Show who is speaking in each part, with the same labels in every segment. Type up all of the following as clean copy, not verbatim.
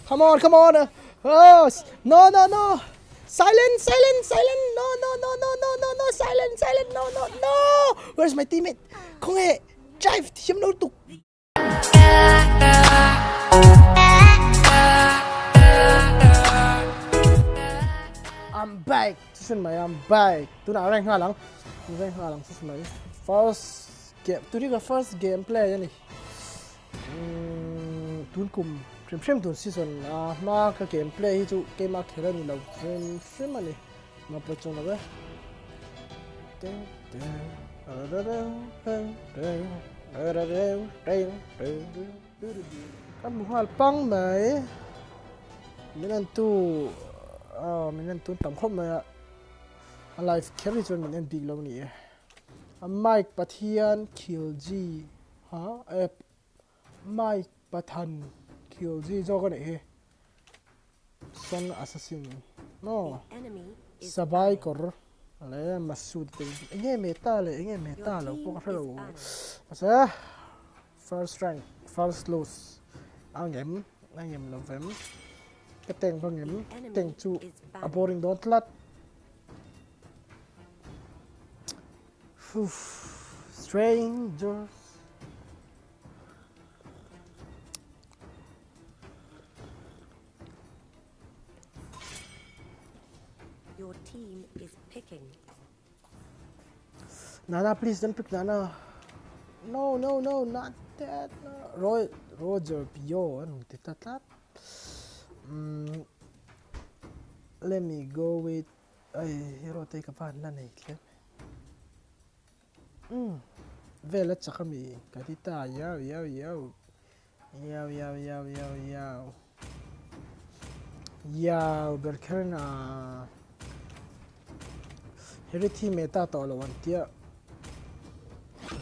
Speaker 1: Come on, come on. Oh, no, no, no. Silent, silent, silent. No, no, no, no, no, no, no. Silent, silent. No, no, no. Where's my teammate? Không hề. Drive thì hiếm đâu tục. I'm back. Xin mày, I'm back. Tôi nào rank 2 lang. Rank 2 lang xin mày. First game. Tôi đi cái first gameplay này. Tôi cùng stream tuần season mà cái gameplay chú cái mà खेला नहीं लग stream mà này mà bắt chọn là cái mũ hal pang mày mình ăn tu tầm khóc mày live carry cho mình ăn big lâu nè Mike Pathian kill G hả Mike Pathan kill G cho cái này son assassin no sabai kor lấy masud nghe meta là có phải đâu sao first rank first loss anh em làm phim cái tên con em tên chu aboring don't let strangers.
Speaker 2: Your team is picking.
Speaker 1: Nana, please don't pick Nana. No, no, no, not that. No. Roger Pio, ano titatat. Let me go with. Ay, hero take a pan na naik. Vela tsaka mi katita yaw berkerna heri team meta to lo wan tia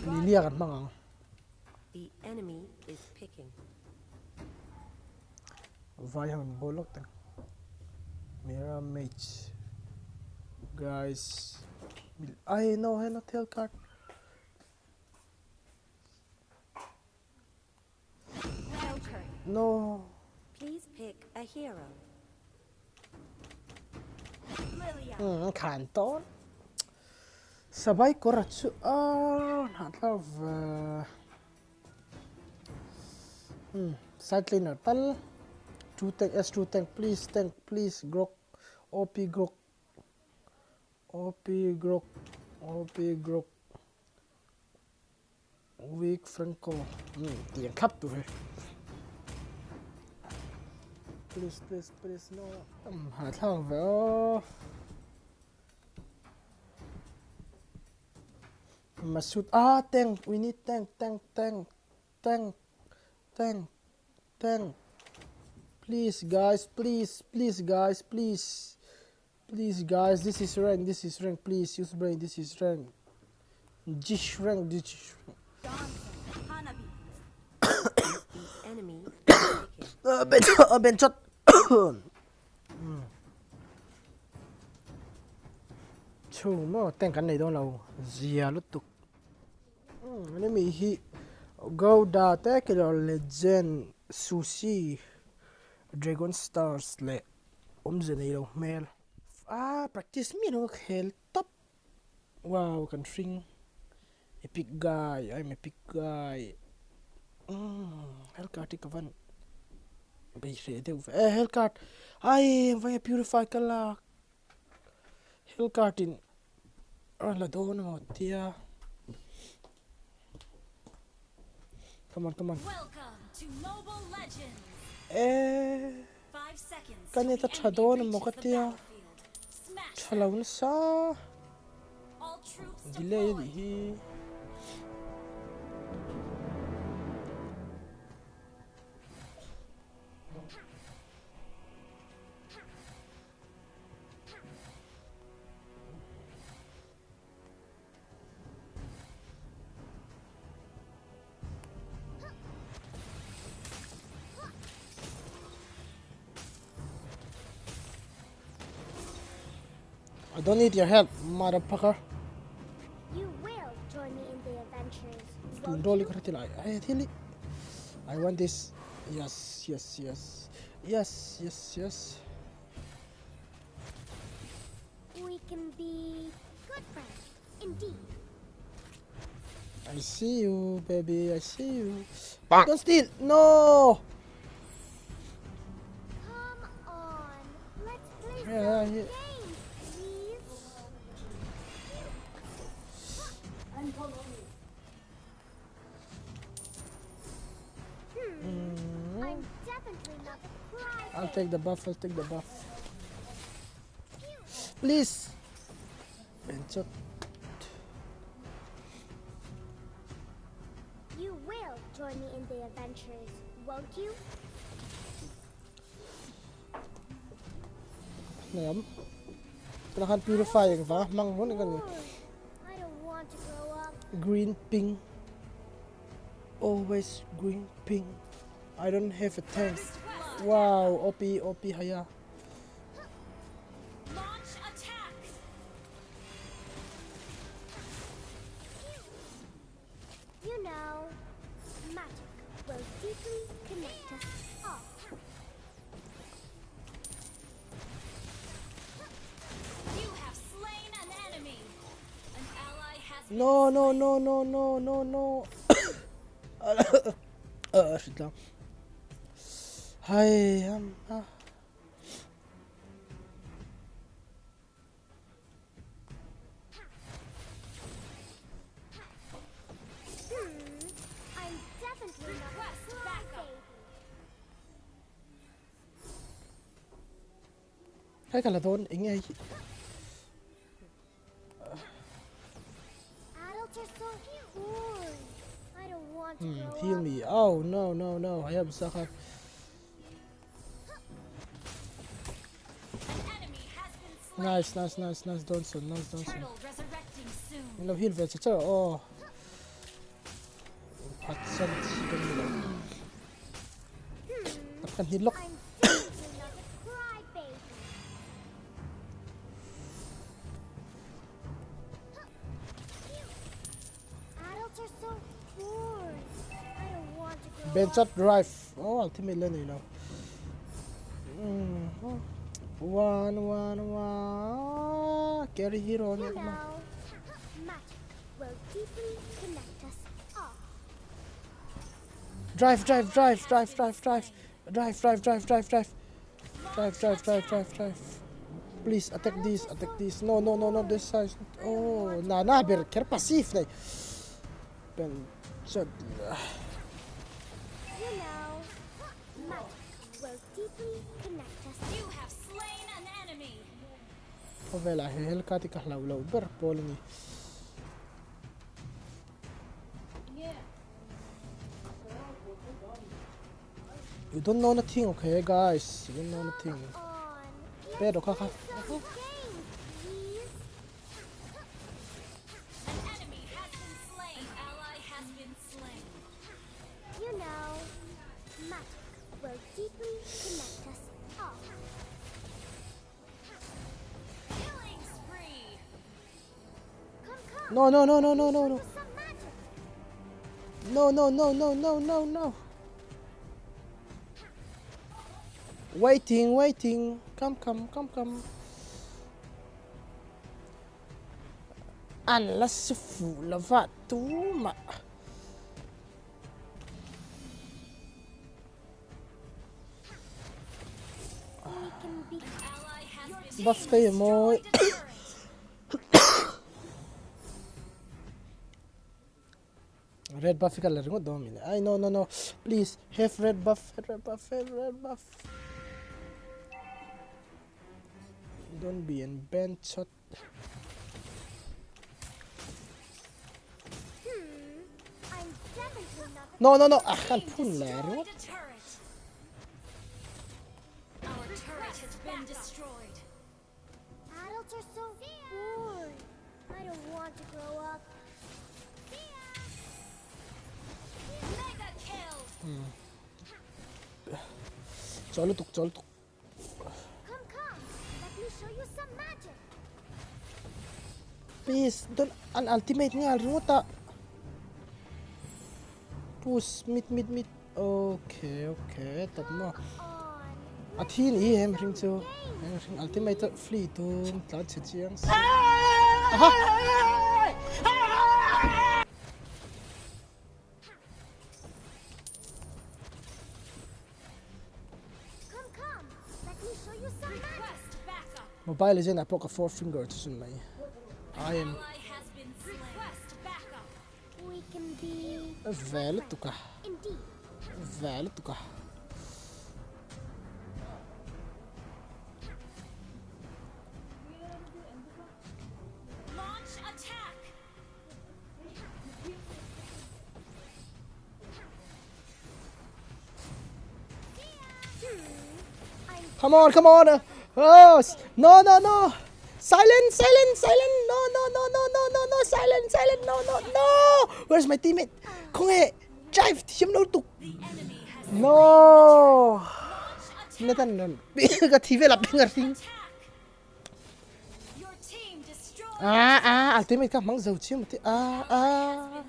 Speaker 1: lilia kan mangang
Speaker 2: The enemy is picking.
Speaker 1: vayang bolok tang mira mage guys I know I not tell card. No.
Speaker 2: Please pick a hero.
Speaker 1: Canton. Sabay koratsu. Not love. Side laner tal. 2 tank S2 tank please grok. OP grok. Weak Franco. Tiền khắp tụi này. Please no. Hả thằng vậy. Mà shoot tank. We need tank. Please guys, please guys, this is rank, please use brain, this is rank. Dish rank.
Speaker 2: Enemy
Speaker 1: Ben shot. Chú mà tên cái này đâu nào dìa lúc tục. Enemy hi go da te cái legend sushi dragon stars le gì này đâu mail. Practice me no hell top. Wow, Khawlhring. Epic guy, I'm epic guy. Hellcat ka van. BEIK Hellcat. Ay, vai purify ka la. Hellcat in. La doon mo tia. Come on.
Speaker 3: Welcome to Mobile Legends. 5 seconds.
Speaker 1: Kanita chadon mo ka tia. Chalaw na sa.
Speaker 3: All troops
Speaker 1: Delay
Speaker 3: deployed.
Speaker 1: di. I don't need your help, motherfucker.
Speaker 4: You will join me in the adventures.
Speaker 1: Tundoli ko rin I want this. Yes, yes, yes. Yes, yes, yes.
Speaker 4: We can be good friends, indeed.
Speaker 1: I see you, baby. I see you. Don't steal. No.
Speaker 4: Come on, let's play
Speaker 1: Yeah,
Speaker 4: some
Speaker 1: yeah.
Speaker 4: games, please. I'm definitely not a crybaby.
Speaker 1: I'll take the buff. I'll take the buff. Please. Benchot.
Speaker 4: You will join me in the adventures, won't you?
Speaker 1: Ngam. Kailangan purifying ba? Manghon ganun.
Speaker 4: I don't want to grow up.
Speaker 1: Green ping. Always green ping. I don't have a tank. Wow, OP haya.
Speaker 3: Launch attack.
Speaker 4: You know, magic will deeply connect us all.
Speaker 3: You have slain an enemy. An ally has been
Speaker 1: No, no, no, no, no, no, no. Shit lang. Hi,
Speaker 4: I'm definitely not a
Speaker 3: Request backup.
Speaker 4: crybaby.
Speaker 1: Hay kalaton, ingay.
Speaker 4: Adults are so boring. I don't want to grow
Speaker 1: Heal
Speaker 4: up.
Speaker 1: me. Oh, no, no, no. I have ZUCHHIP.
Speaker 3: An enemy has been slain.
Speaker 1: Nice, nice, nice, nice. Donson, nice, Donson.
Speaker 3: Turtle resurrecting soon.
Speaker 1: You know, heal vets. Oh. Patsan. Chicken nila. Tapkan hilok.
Speaker 4: I'm definitely not a crybaby. Adults are so boring. I don't want to grow up.
Speaker 1: Benchot drive. Oh, ultimate lang, you know. One. Carry hero.
Speaker 4: You know, magic will deeply connect us all.
Speaker 1: Drive. Please attack this. No, this side. Oh, nah, ber passive na. Benchot.
Speaker 4: You know, magic will deeply connect us.
Speaker 3: You have slain an enemy.
Speaker 1: Khawzawl hel kati KHLHLH ber polni. You don't know nothing, okay, guys? You don't know nothing.
Speaker 4: On.
Speaker 1: Pero kaka.
Speaker 4: Some games, please.
Speaker 3: An enemy has been slain. An ally has been slain.
Speaker 4: You know, magic will deeply connect us all.
Speaker 3: Killing spree.
Speaker 4: Come.
Speaker 1: No.
Speaker 4: Show us some magic.
Speaker 1: No. Waiting. Come. Unless full of tuma.
Speaker 4: We can be
Speaker 3: Ally has been
Speaker 1: Buff kayo mo.
Speaker 3: destroyed a turret.
Speaker 1: Red buff ka laro domine. Ay, no. Please, have red buff. Don't be in benchot.
Speaker 4: I'm definitely not a
Speaker 1: No. I can't put laro.
Speaker 3: Destroyed a turret. Our turret has been destroyed.
Speaker 4: Adults are so boring. I don't want to grow up.
Speaker 3: Mega kill.
Speaker 1: Cholutuk.
Speaker 4: Come. Let me show you some magic.
Speaker 1: Please, don't an ultimate nga laro ta. Push, mid. Okay, okay, tập mà.
Speaker 4: On.
Speaker 1: À thiên ý em ring cho. Em ring ultimate free to tao chết chiang. Aha.
Speaker 4: Come. Let me show you some magic.
Speaker 3: Request backup.
Speaker 1: Mobile Legend apok a 4 finger to sun mai. I am
Speaker 3: Ally has been slain. Request backup.
Speaker 4: We can be
Speaker 1: vel tuka.
Speaker 4: indeed.
Speaker 1: Vel tuka.
Speaker 3: Launch attack.
Speaker 1: Come on, come on. Oh, no, no, no. Silent, silent, silent. No, no, no, no, no, no, no. Silent, silent. No, no, no. Where's my teammate? Không hề. Drive hiểm đâu tục.
Speaker 3: The enemy has
Speaker 1: No.
Speaker 3: launched
Speaker 1: Nathan, cái TV là bên ngặt ring.
Speaker 3: attack. Your team destroyed.
Speaker 1: Ultimate ka mang dầu chiếm một tí.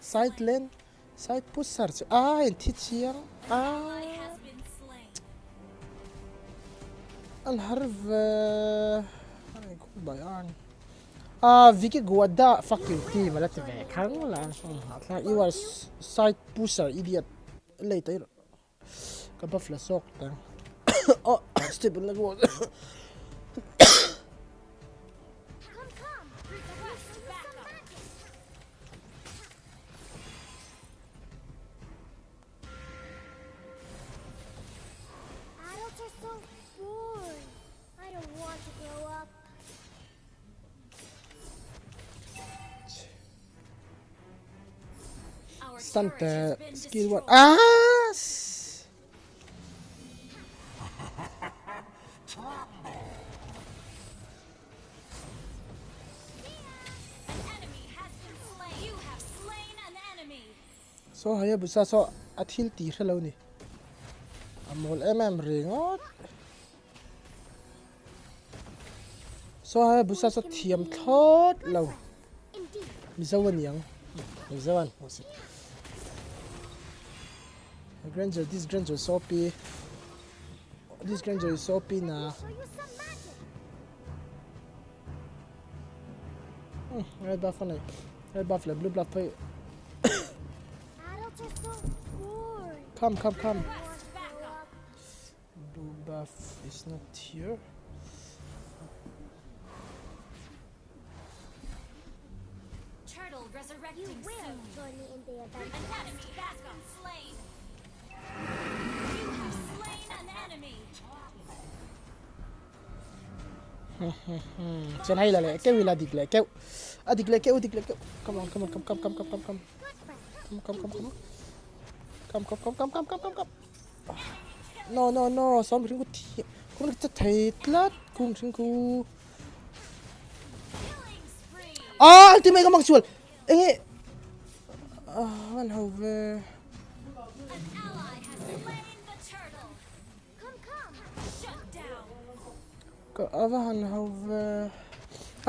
Speaker 1: Side lane. Side pusher. En thi chiang.
Speaker 3: Ally has been slain.
Speaker 1: الحرف أنا يكون بيان فيكي جوادا fucking team ولا تبعك هن ولا أطلع you are side pusher idiot اللي يطير كبف لسوق ده stable لجوا
Speaker 4: Come.
Speaker 3: Request backup.
Speaker 4: Adults are so boring. I don't want to grow up.
Speaker 3: Our
Speaker 1: stunt
Speaker 3: turret has been
Speaker 1: skill one
Speaker 3: destroyed. An enemy has been slain. You have slain an enemy.
Speaker 1: so haya busa so athil ti khalo ni amol ringot so haya busa so thiam thot lo
Speaker 4: Indeed.
Speaker 1: mizawan yang mizawan Granger, this Granger is OP. This Granger is OP na.
Speaker 4: Show you some magic.
Speaker 1: Red buff on it. Red buff, blue buff.
Speaker 4: Adults are so boring.
Speaker 1: Come.
Speaker 4: I want to grow up.
Speaker 1: Blue buff is not here.
Speaker 3: Turtle
Speaker 4: You
Speaker 3: resurrecting
Speaker 4: will
Speaker 3: soon.
Speaker 4: join me in the event.
Speaker 3: An enemy has been slain. You have slain an enemy.
Speaker 1: Chen hay là lẹ kêu là địch lẹ kêu. Địch lẹ kêu. Come on.
Speaker 4: Good friend.
Speaker 1: Come. No. Sao mình có thi. Cũng là thấy lát. Cũng sinh cu.
Speaker 3: Killing spree.
Speaker 1: Ultimate ka magsual. One over.
Speaker 3: An ally has slain the turtle.
Speaker 4: Come.
Speaker 3: Shut down.
Speaker 1: One over.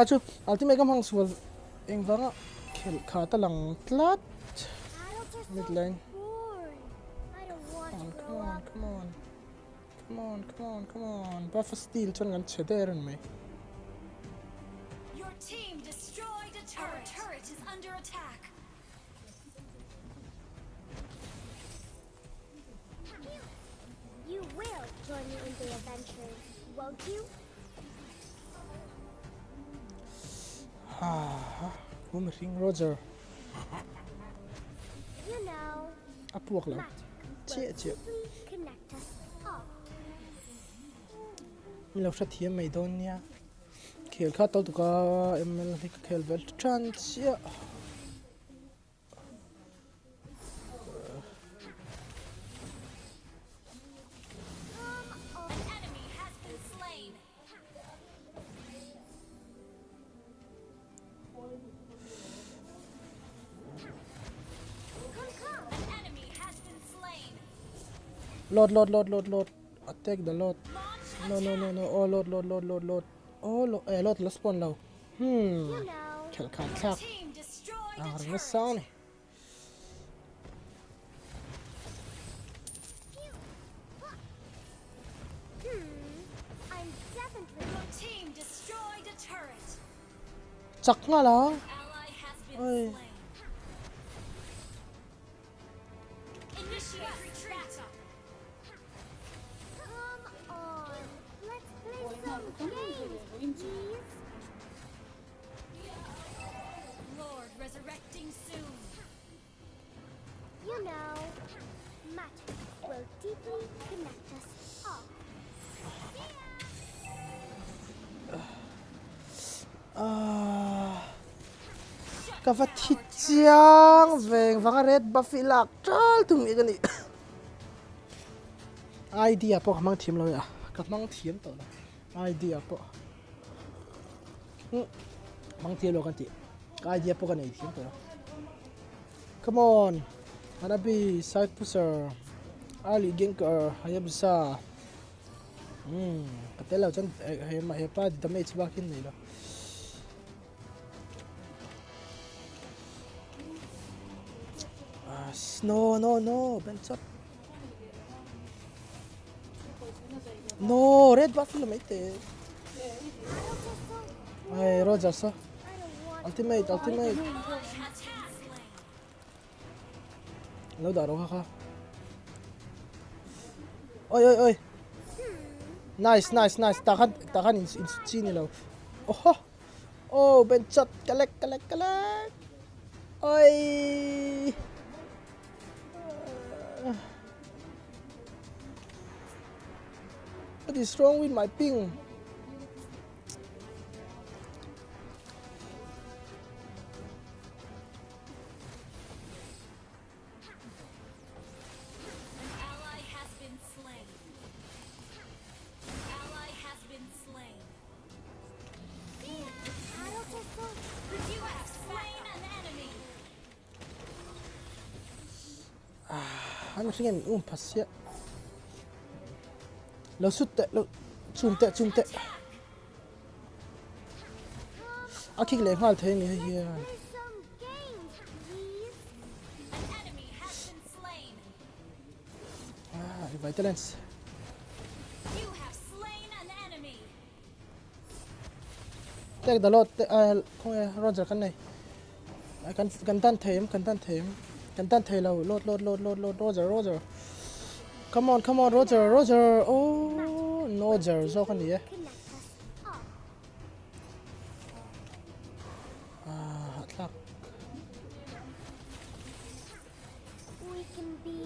Speaker 1: Chu ultimate ka magsual. Eng vanga kill khata lang tlat
Speaker 4: Adults are
Speaker 1: mid
Speaker 4: so
Speaker 1: lane.
Speaker 4: boring. I don't want to grow up.
Speaker 1: Come on. Buff steel chon ngan chederan mai.
Speaker 3: Your team destroyed a turret. Our turret is under attack.
Speaker 4: You will join me in the adventure, won't you?
Speaker 1: Ring Roger.
Speaker 4: You know,
Speaker 1: Apuak lang.
Speaker 4: magic
Speaker 1: Chia.
Speaker 4: will simply connect us all.
Speaker 1: Milaw sa thiam mai don nia. Khel kha to ka ml hik khel vel tran chia.
Speaker 3: An enemy has been slain.
Speaker 4: Come.
Speaker 3: An enemy has been slain.
Speaker 1: Load. Attack the load.
Speaker 3: Launch
Speaker 1: No. Oh, load. Oh, load la spawn law.
Speaker 4: You know,
Speaker 1: Khel kha thak.
Speaker 3: team destroyed a
Speaker 1: Ring
Speaker 3: turret.
Speaker 1: sound. chắc nga lang.
Speaker 3: Ally has been
Speaker 1: Oi.
Speaker 3: slain. Initiate retreat.
Speaker 4: Come on. Let's play some games, please.
Speaker 3: Lord resurrecting soon.
Speaker 4: You know, magic will deeply connect us all.
Speaker 1: Ka va thit chiang veng vanga red buffy lak chal tung mi gani idea po mang thim lo ya ka mang thim to la idea po mang thim lo kan ti ka idea po kan ei thim to come on hanabi side pusher ali genker hayabsa katela chan he ma he pa damage bakin nei lo no, Ben shot. No, red buffalo mate. Ay, Roger, so. Ultimate. Lâu đỏ đâu ha. Oi. Nice. Takan in chini lâu. Oh, Ben shot. Collect. Oi. What is wrong with my ping?
Speaker 3: Ally has been slain.
Speaker 4: Adults are so
Speaker 3: You have slain an enemy.
Speaker 1: Ano rin pasya. Lo sutte, lo chumte. Akik le ngal the ni here.
Speaker 4: play some games, please.
Speaker 3: An enemy has been slain.
Speaker 1: Vitalence.
Speaker 3: You have slain an enemy.
Speaker 1: Take the lot. Kung Roger kan này. Kan tan thêm. Kan tan thêm lâu. Load. Roger. Come on, Roger. Oh, Roger. So kan dia.
Speaker 4: Connect us all.
Speaker 1: Atlak.
Speaker 4: We can be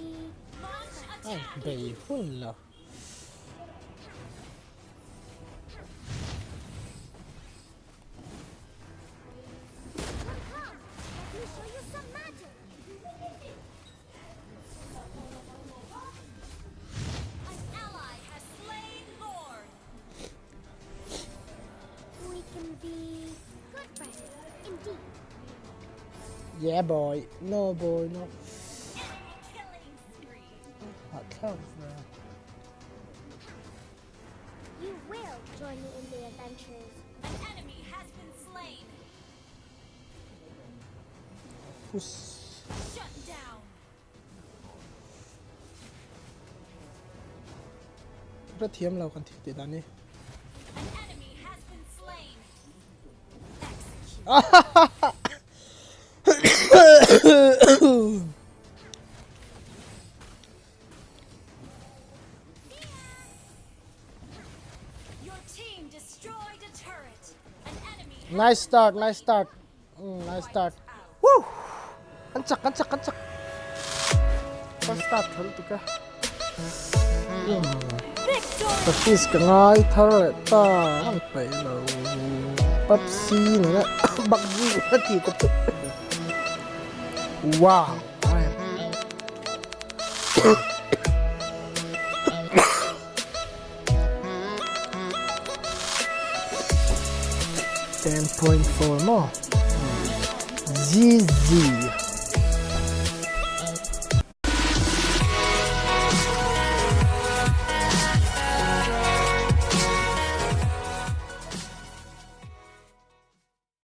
Speaker 3: Launch
Speaker 1: Ay,
Speaker 3: attack.
Speaker 1: bay hun la.
Speaker 4: Come. Let me show you some magic.
Speaker 3: An ally has slain Lord.
Speaker 4: We can be good friends, indeed.
Speaker 1: Yeah, boy. No, boy, no.
Speaker 3: Enemy killing spree.
Speaker 1: Atlak.
Speaker 4: You will join me in the adventures.
Speaker 3: An enemy has been slain.
Speaker 1: Push.
Speaker 3: Shut down.
Speaker 1: Rất hiếm lâu kan thi đàn đi.
Speaker 3: An enemy has been slain. Execute. Your team destroyed a turret. An enemy has
Speaker 1: Nice start. Nice start.
Speaker 3: out.
Speaker 1: Woo! Kancak. First start thul tu ka.
Speaker 3: Victory.
Speaker 1: Practice ka ngai thar ta ang pai lo. PUBG na bagji na ti ko. Wow. 10.4 more. ZZ.